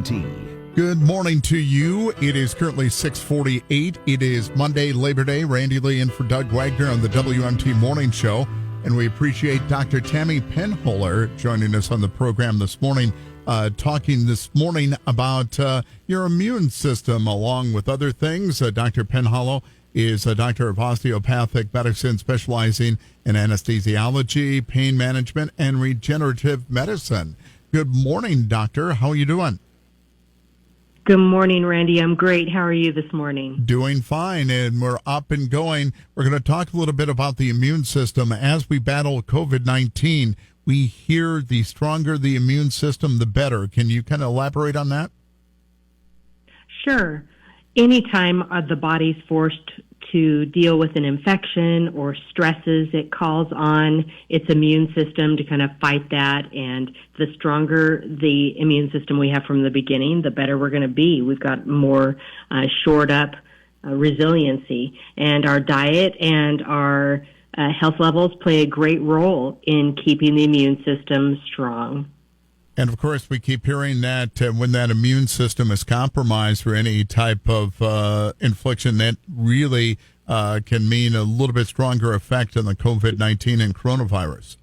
WMT. Good morning to you. It is currently 6:48. It is Monday, Labor Day. Randy Lee in for Doug Wagner on the WMT Morning Show. And we appreciate Dr. Tammy Penholler joining us on the program this morning, talking this morning about your immune system, along with other things. Dr. Penholler is a doctor of osteopathic medicine specializing in anesthesiology, pain management, and regenerative medicine. Good morning, doctor. How are you doing? Good morning, Randy. I'm great. How are you this morning? Doing fine, and we're up and going. We're going to talk a little bit about the immune system. As we battle COVID-19, we hear the stronger the immune system, the better. Can you kind of elaborate on that? Sure. Anytime the body's forced to deal with an infection or stresses, it calls on its immune system to kind of fight that. And the stronger the immune system we have from the beginning, the better we're going to be. We've got more shored up resiliency. And our diet and our health levels play a great role in keeping the immune system strong. And, of course, we keep hearing that when that immune system is compromised for any type of infliction, that really can mean a little bit stronger effect on the COVID-19 and coronavirus.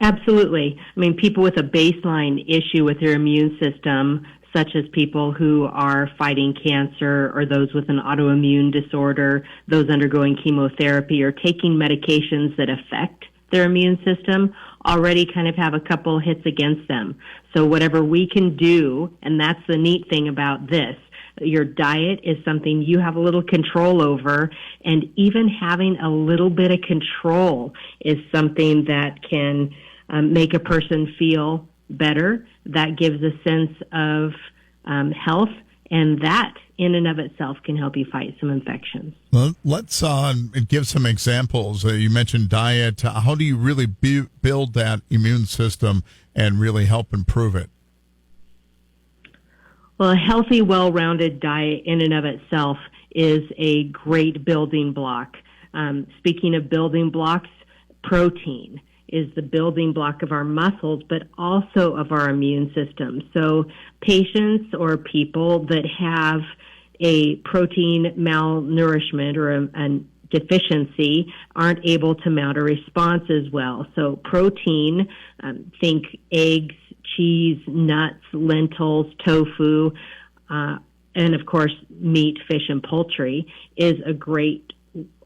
Absolutely. I mean, people with a baseline issue with their immune system, such as people who are fighting cancer or those with an autoimmune disorder, those undergoing chemotherapy or taking medications that affect their immune system, already kind of have a couple hits against them. So whatever we can do, and that's the neat thing about this, your diet is something you have a little control over, and even having a little bit of control is something that can make a person feel better. That gives a sense of health, and that in and of itself can help you fight some infections. Well, let's give some examples. You mentioned diet. How do you really build that immune system and really help improve it? Well, a healthy, well-rounded diet in and of itself is a great building block. Speaking of building blocks, protein is the building block of our muscles, but also of our immune system. So patients or people that have a protein malnourishment or a deficiency aren't able to mount a response as well. So protein, think eggs, cheese, nuts, lentils, tofu, and of course meat, fish, and poultry is a great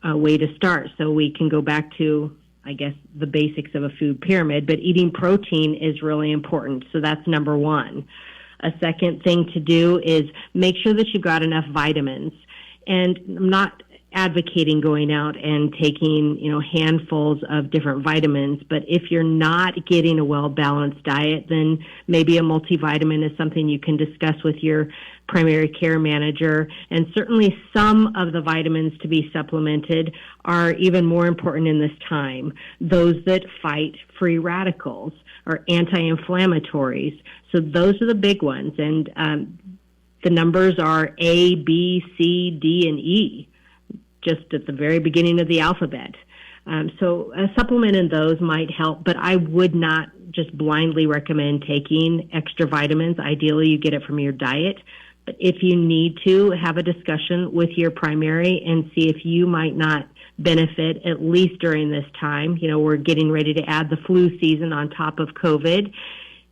way to start. So we can go back to, I guess, the basics of a food pyramid, but eating protein is really important. So that's number one. A second thing to do is make sure that you've got enough vitamins. And I'm not advocating going out and taking, handfuls of different vitamins, but if you're not getting a well-balanced diet, then maybe a multivitamin is something you can discuss with your primary care manager. And certainly some of the vitamins to be supplemented are even more important in this time. Those that fight free radicals or anti-inflammatories. So those are the big ones. And the numbers are A, B, C, D, and E, just at the very beginning of the alphabet. So a supplement in those might help, but I would not just blindly recommend taking extra vitamins. Ideally, you get it from your diet. But if you need to, have a discussion with your primary and see if you might not benefit, at least during this time. We're getting ready to add the flu season on top of COVID.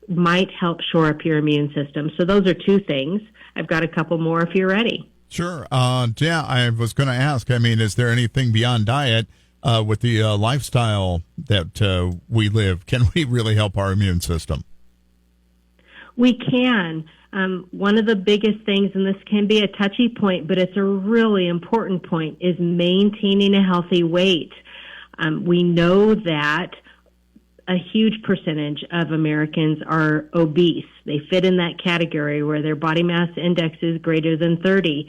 Might help shore up your immune system. So those are two things. I've got a couple more if you're ready. Sure. I was going to ask, is there anything beyond diet with the lifestyle that we live? Can we really help our immune system? We can. One of the biggest things, and this can be a touchy point, but it's a really important point, is maintaining a healthy weight. We know that a huge percentage of Americans are obese. They fit in that category where their body mass index is greater than 30.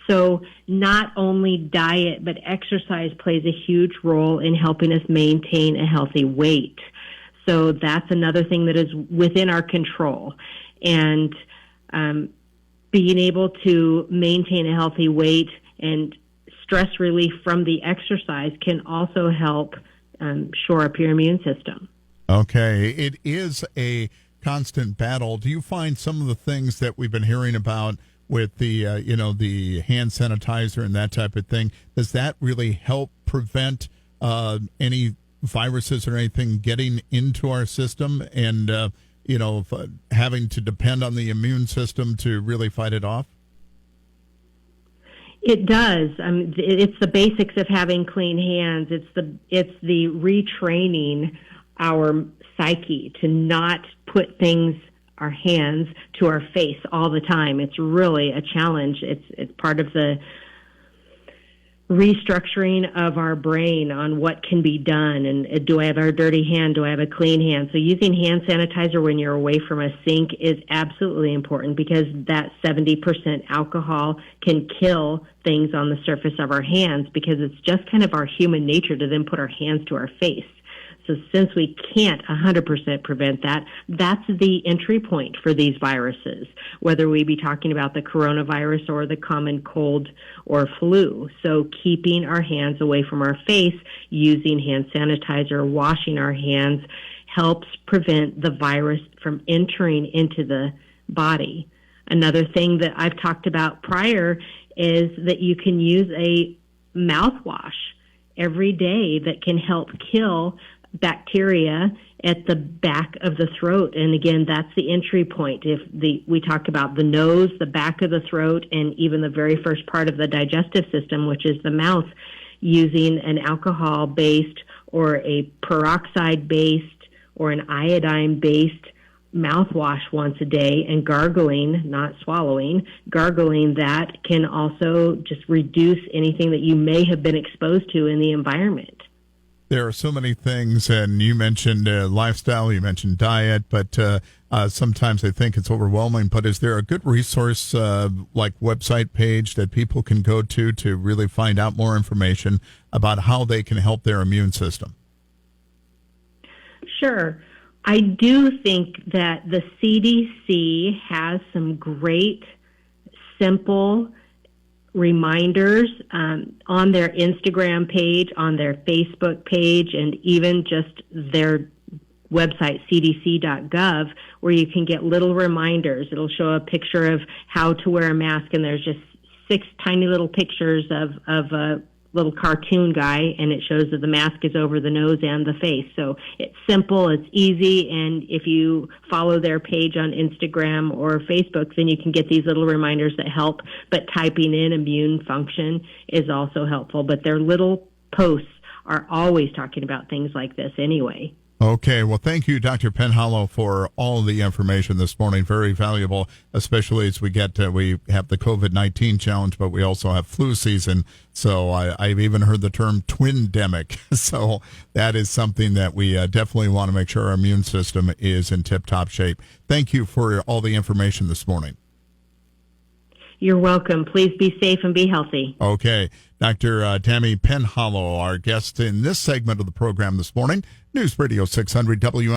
So not only diet, but exercise plays a huge role in helping us maintain a healthy weight. So that's another thing that is within our control. And being able to maintain a healthy weight and stress relief from the exercise can also help shore up your immune system. Okay. It is a constant battle, do you find some of the things that we've been hearing about with the the hand sanitizer and that type of thing, does that really help prevent any viruses or anything getting into our system and having to depend on the immune system to really fight it off? It does. It's the basics of having clean hands. It's the retraining our psyche to not put our hands to our face all the time. It's really a challenge. It's part of the restructuring of our brain on what can be done. And do I have a dirty hand? Do I have a clean hand? So using hand sanitizer when you're away from a sink is absolutely important, because that 70% alcohol can kill things on the surface of our hands, because it's just kind of our human nature to then put our hands to our face. So since we can't 100% prevent that, that's the entry point for these viruses, whether we be talking about the coronavirus or the common cold or flu. So keeping our hands away from our face, using hand sanitizer, washing our hands, helps prevent the virus from entering into the body. Another thing that I've talked about prior is that you can use a mouthwash every day that can help kill bacteria at the back of the throat. And again, that's the entry point. We talk about the nose, the back of the throat, and even the very first part of the digestive system, which is the mouth, using an alcohol-based or a peroxide-based or an iodine-based mouthwash once a day, and gargling, not swallowing, gargling that can also just reduce anything that you may have been exposed to in the environment. There are so many things, and you mentioned lifestyle, you mentioned diet, but sometimes I think it's overwhelming. But is there a good resource, like website page that people can go to really find out more information about how they can help their immune system? Sure. I do think that the CDC has some great, simple reminders on their Instagram page, on their Facebook page, and even just their website, cdc.gov, where you can get little reminders. It'll show a picture of how to wear a mask, and there's just 6 tiny little pictures of a little cartoon guy, and it shows that the mask is over the nose and the face. So it's simple, it's easy, and if you follow their page on Instagram or Facebook, then you can get these little reminders that help. But typing in immune function is also helpful. But their little posts are always talking about things like this anyway. Okay, well, thank you, Dr. Penhallow, for all the information this morning. Very valuable, especially as we have the COVID-19 challenge, but we also have flu season. So I've even heard the term twindemic. So that is something that we definitely want to make sure our immune system is in tip-top shape. Thank you for all the information this morning. You're welcome. Please be safe and be healthy. Okay. Dr. Tammy Penhallow, our guest in this segment of the program this morning. News Radio 600 WM.